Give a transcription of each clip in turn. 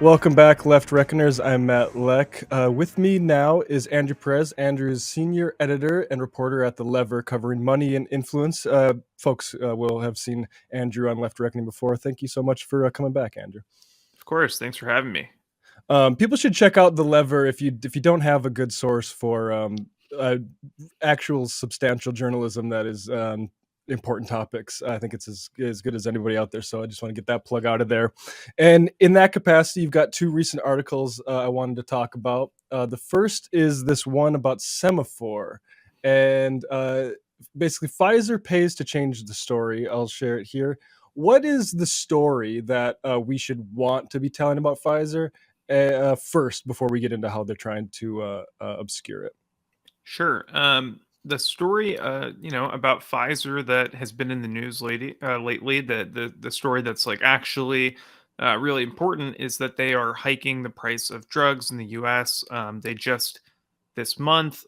Welcome back, Left Reckoners. I'm Matt Leck. With me now is Andrew Perez. Andrew is senior editor and reporter at The Lever, covering money and influence. Folks will have seen Andrew on Left Reckoning before. Thank you so much for coming back, Andrew. Of course. Thanks for having me. People should check out The Lever if you don't have a good source for uh, actual substantial journalism that is important topics. I think it's as good as anybody out there. So I just want to get that plug out of there. And in that capacity, you've got two recent articles I wanted to talk about. The first is this one about semaphore. And basically, Pfizer pays to change the story. I'll share it here. What is the story that we should want to be telling about Pfizer first before we get into how they're trying to obscure it? Sure. The story, about Pfizer that has been in the news lately, the story that's like actually really important is that they are hiking the price of drugs in the U.S. They just this month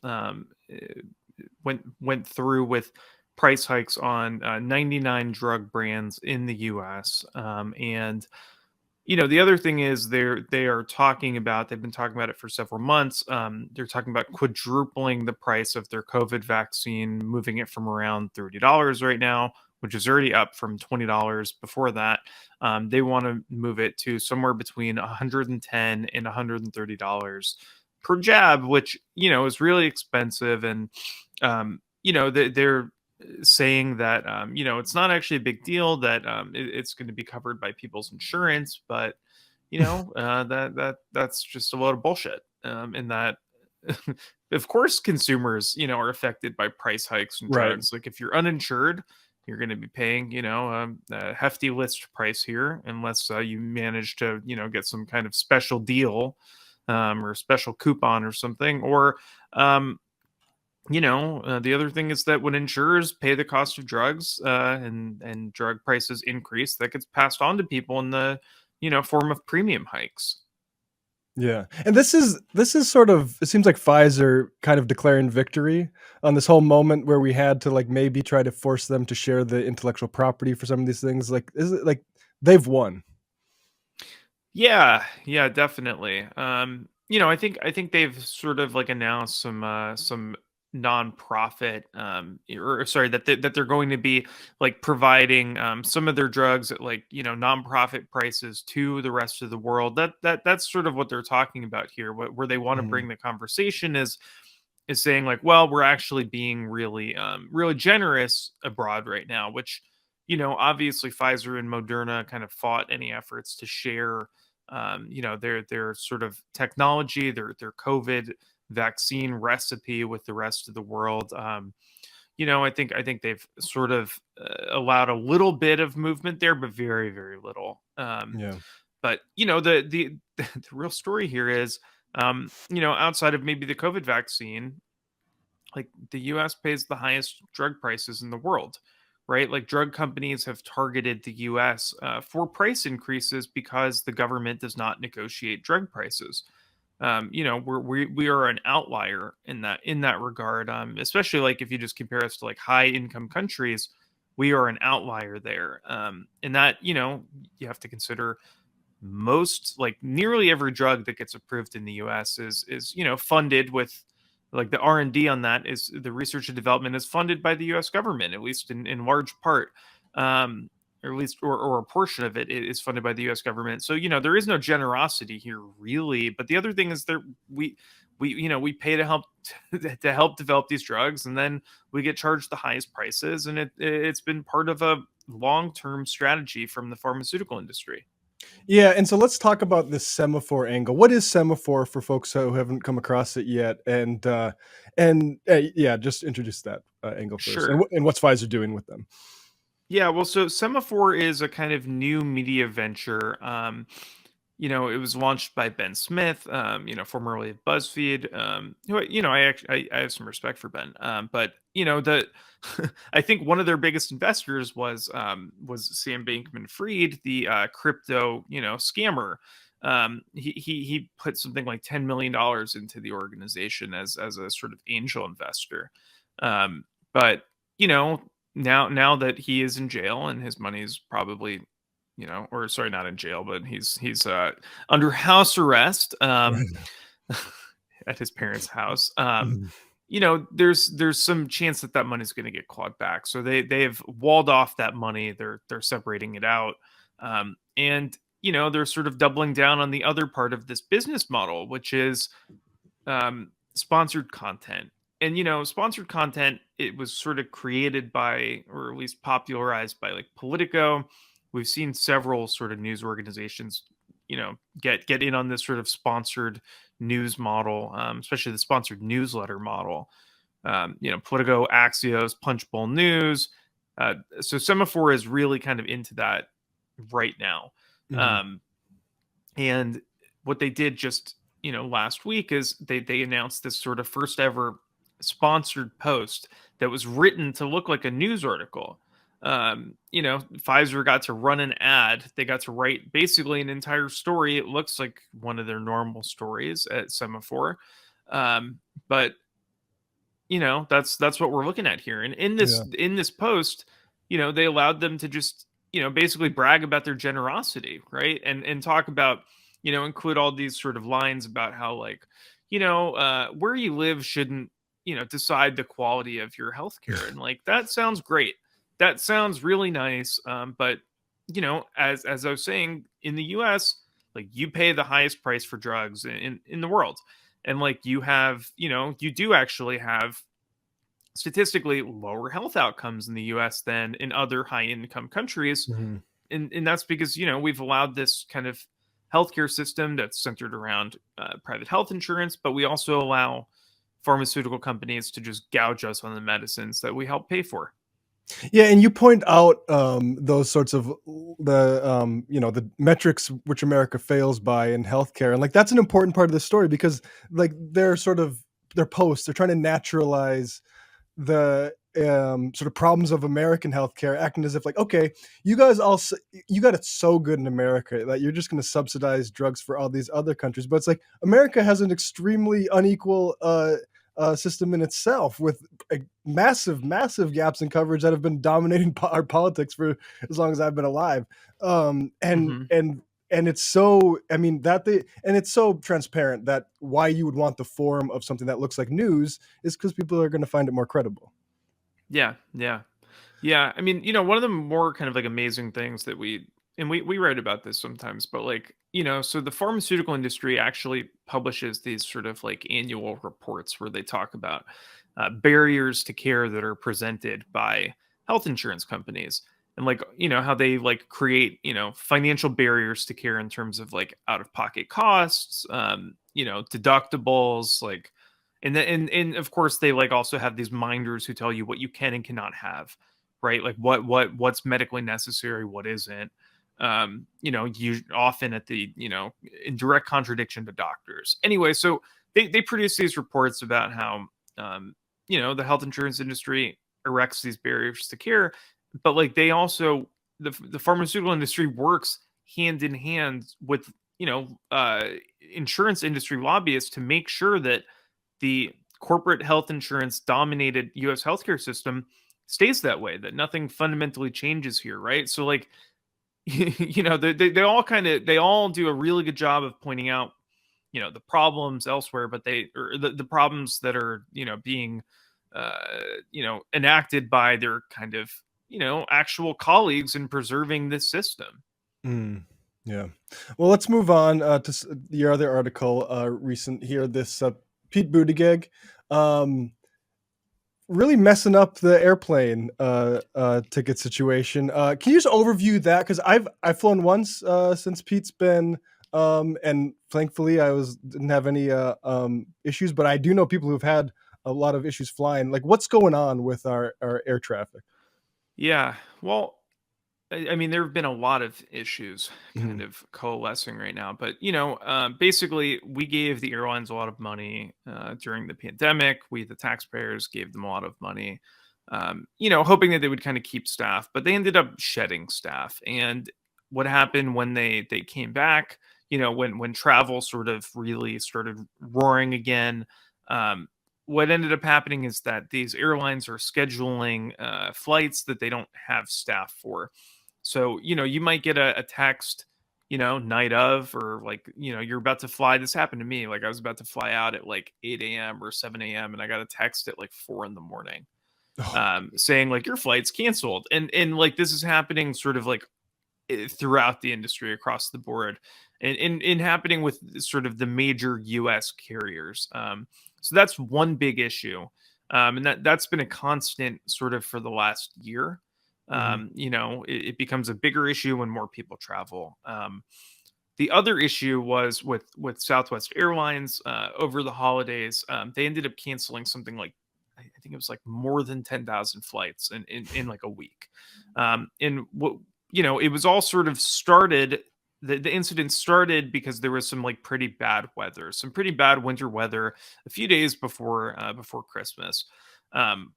went through with price hikes on 99 drug brands in the U.S. And the other thing is they've been talking about it for several months. They're talking about quadrupling the price of their COVID vaccine, moving it from around $30 right now, which is already up from $20 before that. They want to move it to somewhere between $110 and $130 per jab, which is really expensive. And they're saying that it's not actually a big deal, that it's going to be covered by people's insurance, but that's just a load of bullshit. In that, of course, consumers are affected by price hikes and Right. drugs. Like if you're uninsured, you're going to be paying a hefty list price here, unless you manage to get some kind of special deal, or special coupon or something, or um, the other thing is that when insurers pay the cost of drugs, and drug prices increase, that gets passed on to people in the form of premium hikes. Yeah. And this is sort of, it seems like Pfizer kind of declaring victory on this whole moment where we had to like maybe try to force them to share the intellectual property for some of these things. Like, is it like they've won? Yeah, definitely. I think they've sort of like announced some nonprofit, or sorry, that they're going to be like providing some of their drugs at like nonprofit prices to the rest of the world. That's sort of what they're talking about here. Where they want to Mhm. bring the conversation is saying like, well, we're actually being really generous abroad right now, which obviously Pfizer and Moderna kind of fought any efforts to share their sort of technology, their COVID vaccine recipe with the rest of the world. I think they've sort of allowed a little bit of movement there, but very, very little. Yeah. But the real story here is, outside of maybe the COVID vaccine, like the US pays the highest drug prices in the world, right? Like drug companies have targeted the US for price increases because the government does not negotiate drug prices. We are an outlier in that regard, especially like if you just compare us to like high income countries. We are an outlier there, and that you have to consider most, like nearly every drug that gets approved in the US is funded with, like, the R&D on that, is the research and development is funded by the US government, at least in large part. Or at least, or a portion of it is funded by the US government. So there is no generosity here really. But the other thing is, we pay to help to help develop these drugs, and then we get charged the highest prices, and it's been part of a long-term strategy from the pharmaceutical industry. Yeah, and so let's talk about this semaphore angle. What is semaphore for folks who haven't come across it yet? And yeah, just introduce that angle first. And Sure. and what's Pfizer doing with them? Yeah, well, so Semaphore is a kind of new media venture. It was launched by Ben Smith, formerly of BuzzFeed. I have some respect for Ben. But the I think one of their biggest investors was Sam Bankman-Fried, the crypto scammer. He put something like $10 million into the organization as a sort of angel investor. But you know now that he is in jail and his money is probably or sorry, not in jail, but he's under house arrest Right. at his parents' house. Mhm. There's some chance that that money's going to get clawed back. So they have walled off that money. They're separating it out, and they're sort of doubling down on the other part of this business model, which is sponsored content. And sponsored content, it was sort of created by, or at least popularized by, like, Politico. We've seen several sort of news organizations, get in on this sort of sponsored news model, especially the sponsored newsletter model. Politico, Axios, Punchbowl News. So Semaphore is really kind of into that right now. Mhm. Um, and what they did just, last week is they announced this sort of first ever sponsored post that was written to look like a news article. Pfizer got to run an ad. They got to write basically an entire story. It looks like one of their normal stories at Semaphore. But that's what we're looking at here. And in this Yeah. in this post, they allowed them to just, basically brag about their generosity, right? And talk about, include all these sort of lines about how, like, where you live shouldn't, decide the quality of your healthcare. And, like, that sounds great. That sounds really nice. But as I was saying, in the US, like, you pay the highest price for drugs in the world. And, like, you do actually have statistically lower health outcomes in the US than in other high income countries. Mhm. And that's because, we've allowed this kind of healthcare system that's centered around private health insurance, but we also allow pharmaceutical companies to just gouge us on the medicines that we help pay for. Yeah, and you point out those sorts of the metrics which America fails by in healthcare, and like that's an important part of the story because like their posts, they're trying to naturalize the sort of problems of American healthcare, acting as if like, okay, you guys you got it so good in America that you're just going to subsidize drugs for all these other countries, but it's like America has an extremely unequal system in itself with massive gaps in coverage that have been dominating our politics for as long as I've been alive. Um, and Hmm. and and it's so I mean that they and it's so transparent that why you would want the form of something that looks like news is because people are going to find it more credible. Yeah, yeah. Yeah, I mean, one of the more kind of like amazing things that we write about this sometimes, but, like, so the pharmaceutical industry actually publishes these sort of like annual reports where they talk about barriers to care that are presented by health insurance companies, and, like, how they, like, create, financial barriers to care in terms of, like, out of pocket costs, deductibles, like, and then and of course they, like, also have these minders who tell you what you can and cannot have, right? Like, what's medically necessary, what isn't. You often at the, in direct contradiction to doctors. Anyway, so they produce these reports about how, the health insurance industry erects these barriers to care, but, like, they also, the pharmaceutical industry works hand in hand with, insurance industry lobbyists to make sure that the corporate health insurance dominated US healthcare system stays that way, that nothing fundamentally changes here, right? So, like, they all do a really good job of pointing out, the problems elsewhere, but the problems that are, being enacted by their kind of, actual colleagues in preserving this system. Mm, yeah. Well, let's move on your other article, recent here. This Pete Buttigieg, um, really messing up the airplane ticket situation. Can you just overview that? Because I've flown once since Pete's been, and thankfully didn't have any issues. But I do know people who've had a lot of issues flying. Like, what's going on with our air traffic? Yeah. Well, I mean, there have been a lot of issues kind Mhm. of coalescing right now, but, basically, we gave the airlines a lot of money during the pandemic. We, the taxpayers, gave them a lot of money, hoping that they would kind of keep staff, but they ended up shedding staff. And what happened when they came back, when travel sort of really started roaring again, um, what ended up happening is that these airlines are scheduling flights that they don't have staff for. So, you might get a text, night of, or like, you're about to fly. This happened to me. Like I was about to fly out at like 8 a.m. or 7 a.m. and I got a text at like 4 in the morning, Oh, saying like your flight's canceled. And like this is happening sort of like throughout the industry across the board, and happening with sort of the major US carriers. So that's one big issue. And that's been a constant sort of for the last year. mhm, It becomes a bigger issue when more people travel. The other issue was with Southwest Airlines over the holidays. They ended up canceling something like, I think it was like more than 10,000 flights in like a week. And what it was all sort of started. The incident started because there was some like pretty bad weather, some pretty bad winter weather a few days before Christmas. Um,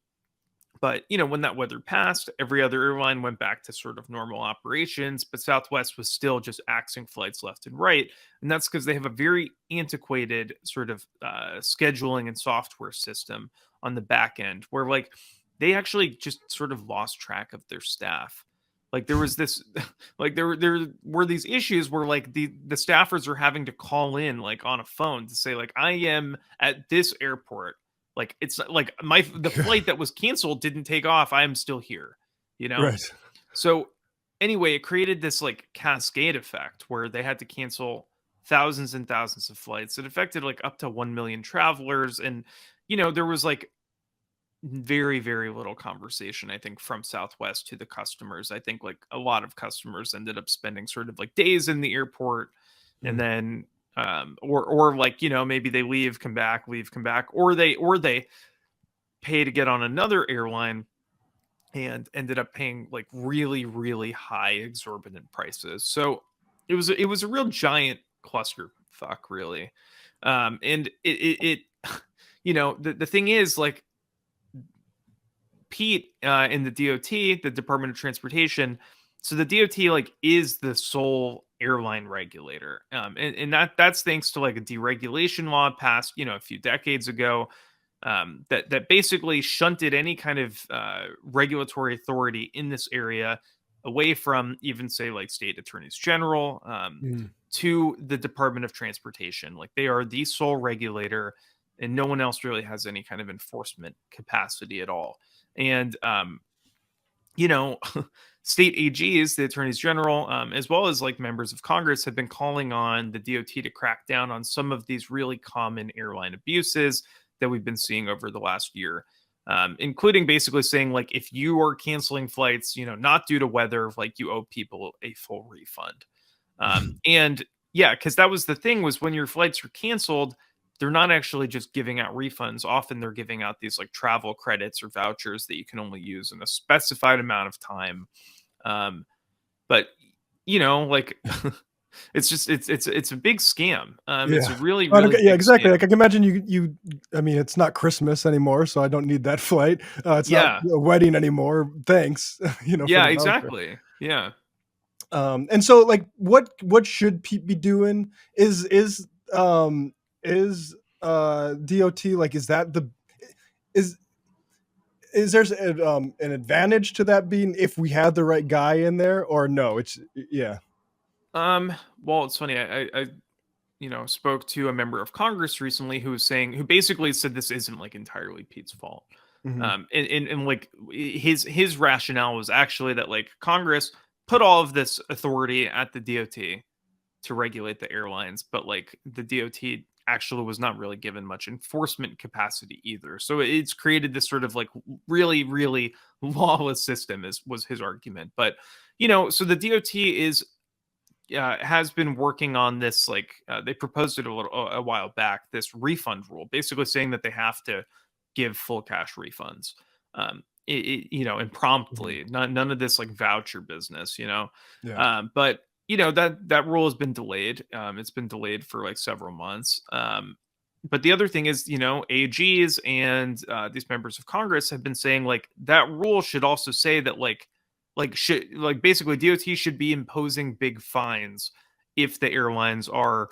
but when that weather passed, every other airline went back to sort of normal operations, but Southwest was still just axing flights left and right, and that's because they have a very antiquated sort of scheduling and software system on the back end, where like they actually just sort of lost track of their staff. Like there was this, like there were these issues where like the staffers are having to call in like on a phone to say like I am at this airport, like it's like the flight that was canceled didn't take off. I am still here, you know? right. So anyway, it created this like cascade effect where they had to cancel thousands and thousands of flights. It affected like up to 1 million travelers. And, there was like very, very little conversation, I think, from Southwest to the customers. I think like a lot of customers ended up spending sort of like days in the airport, and Mm, then or like, maybe they leave, come back, or they pay to get on another airline and ended up paying like really, really high exorbitant prices. So it was a real giant cluster fuck, really. And it the thing is like Pete in the DOT, the Department of Transportation. So the DOT like is the sole airline regulator, and that's thanks to like a deregulation law passed a few decades ago, that basically shunted any kind of regulatory authority in this area away from even say like state attorneys general, mm, to the Department of Transportation. Like they are the sole regulator, and no one else really has any kind of enforcement capacity at all. And you know, state AGs, the attorneys general, as well as like members of Congress, have been calling on the DOT to crack down on some of these really common airline abuses that we've been seeing over the last year, including basically saying like if you are canceling flights, not due to weather, like you owe people a full refund. And yeah, because that was the thing, was when your flights are canceled, they're not actually just giving out refunds. Often they're giving out these like travel credits or vouchers that you can only use in a specified amount of time. Um, but like it's a big scam. It's yeah. a really, I don't really yeah, big exactly, scam. like, I can imagine I mean, it's not Christmas anymore, so I don't need that flight. It's not Yeah. a wedding anymore, thanks, for Yeah, the voucher. exactly. Yeah. And so, like, what should Pete be doing? Is DOT, like, is is there an advantage to that being if we had the right guy in there, or no? It's yeah. Um, well, it's funny. I spoke to a member of Congress recently who basically said this isn't like entirely Pete's fault. Mhm. And like his rationale was actually that like Congress put all of this authority at the DOT to regulate the airlines, but like the DOT actually was not really given much enforcement capacity either. So it's created this sort of like really, really lawless system, is was his argument. But so the DOT has been working on this. Like they proposed it a while back. This refund rule, basically saying that they have to give full cash refunds, and Mhm. promptly. None of this like voucher business. Yeah. But that rule has been delayed. It's been delayed for like several months. But the other thing is, AGs and these members of Congress have been saying like that rule should also say that should like basically DOT should be imposing big fines if the airlines are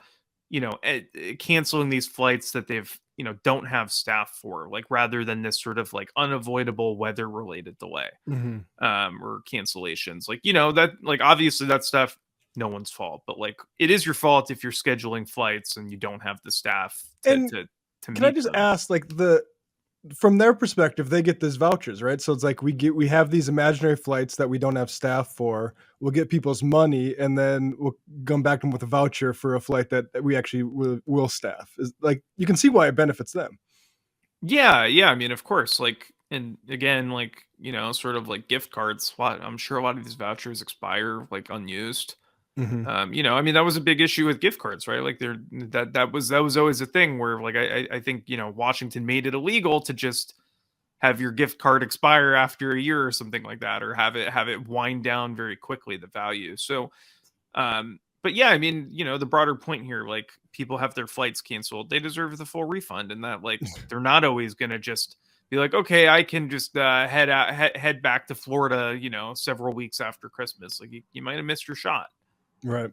canceling these flights that they've don't have staff for, like, rather than this sort of like unavoidable weather related delay or cancellations. Like, that, like, obviously that stuff, no one's fault, but like it is your fault if you're scheduling flights and you don't have the staff And to can I meet just them. ask, like, from their perspective, they get these vouchers, right? So it's like we have these imaginary flights that we don't have staff for. We'll get people's money, and then we'll come back to them with a voucher for a flight that we actually will staff. Is like, you can see why it benefits them. Yeah, I mean, of course, like, and again, like, sort of like gift cards. I'm sure a lot of these vouchers expire like unused. Hmm. I mean, that was a big issue with gift cards, right? Like, that was always a thing where, like, I think, Washington made it illegal to just have your gift card expire after a year or something like that, or have it wind down very quickly, the value. So, but yeah, I mean, the broader point here, like, people have their flights canceled, they deserve the full refund, and that, like, they're not always gonna just be like, okay, I can just head back to Florida, several weeks after Christmas. Like, you might have missed your shot. Right.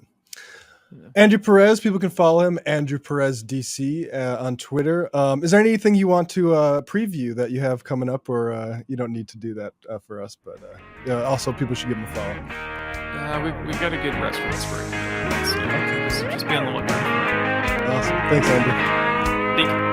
Yeah. Andrew Perez, people can follow him, Andrew Perez DC, on Twitter. Is there anything you want to preview that you have coming up, or you don't need to do that for us? But also, people should give him a follow. We've got a good restaurant story. So just be on the lookout. Awesome. Thanks, Andrew. Thank you.